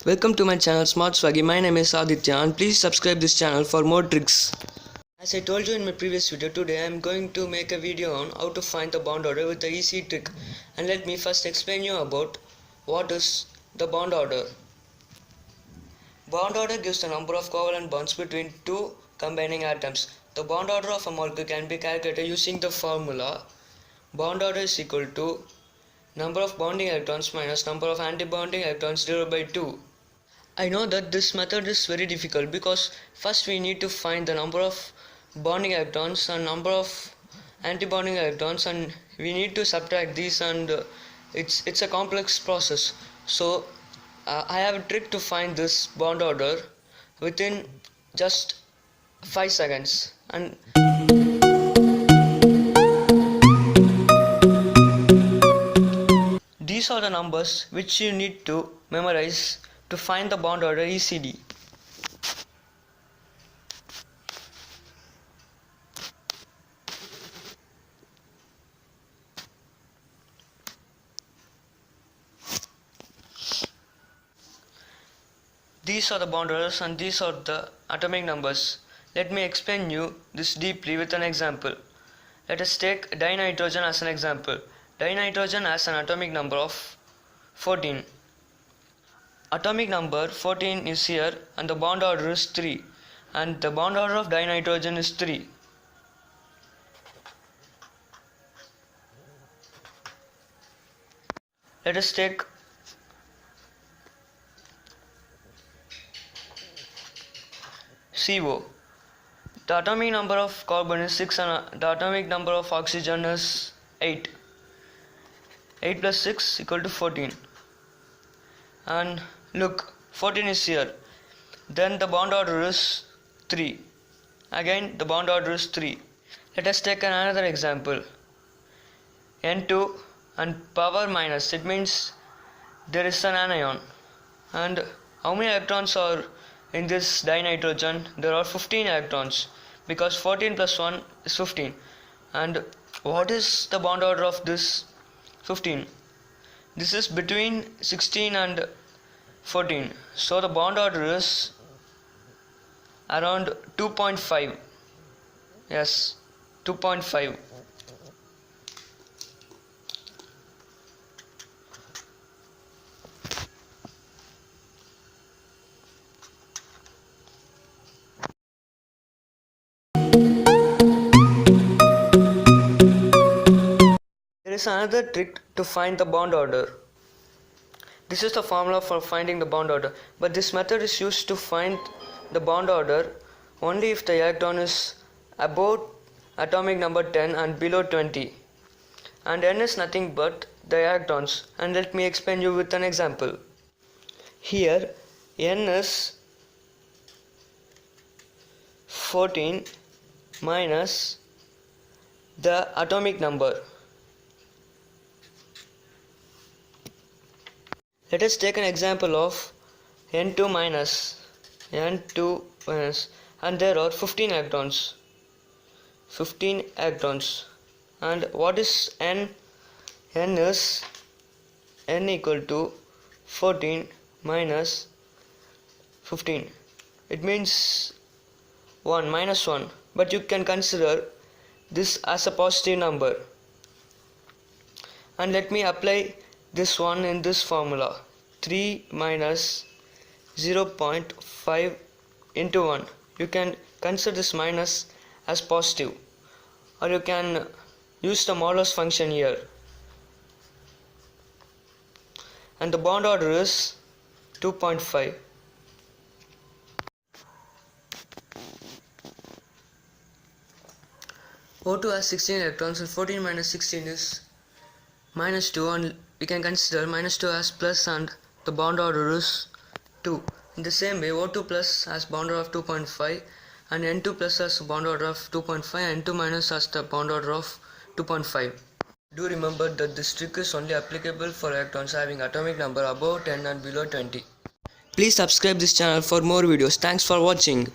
Welcome to my channel Smart Swaggy. My name is Aditya and please subscribe this channel for more tricks. As I told you in my previous video, today I am going to make a video on how to find the bond order with the easy trick. And let me first explain you about what is the bond order. Bond order gives the number of covalent bonds between two combining atoms. The bond order of a molecule can be calculated using the formula bond order is equal to number of bonding electrons minus number of antibonding electrons divided by 2. I know that this method is very difficult because first we need to find the number of bonding electrons and number of antibonding electrons, and we need to subtract these, and it's a complex process. So I have a trick to find this bond order within just 5 seconds. And these are the numbers which you need to memorize to find the bond order easily. These are the bond orders and these are the atomic numbers. Let me explain you this deeply with an example. Let us take dinitrogen as an example. Dinitrogen has an atomic number of 14. Atomic number 14 is here and the bond order is 3, and the bond order of dinitrogen is 3. Let us take CO. The atomic number of carbon is 6 and the atomic number of oxygen is 8. 8 plus 6 equal to 14. And look, 14 is here. Then the bond order is 3. Again the bond order is 3. Let us take another example. N2 and power minus, it means there is an anion. And how many electrons are in this dinitrogen? There are 15 electrons because 14 plus 1 is 15. And what is the bond order of this 15? This is between 16 and 14. So the bond order is around 2.5. Yes, 2.5. There is another trick to find the bond order. This is the formula for finding the bond order, but this method is used to find the bond order only if the electron is above atomic number 10 and below 20, and n is nothing but the electrons. And let me explain you with an example. Here n is 14 minus the atomic number. Let us take an example of N2 minus, and there are 15 electrons. 15 electrons. And what is N? N is N equal to 14 minus 15. It means 1 minus 1. But you can consider this as a positive number. And let me apply this one in this formula. 3 minus 0.5 into 1. You can consider this minus as positive, or you can use the modulus function here. And the bond order is 2.5. O2 has 16 electrons and 14 minus 16 is minus 2, and we can consider minus 2 as plus and the bond order is 2. In the same way, O2 plus has bond order of 2.5 and N2 plus has bond order of 2.5 and N2 minus has the bond order of 2.5. Do remember that this trick is only applicable for electrons having atomic number above 10 and below 20. Please subscribe this channel for more videos. Thanks for watching.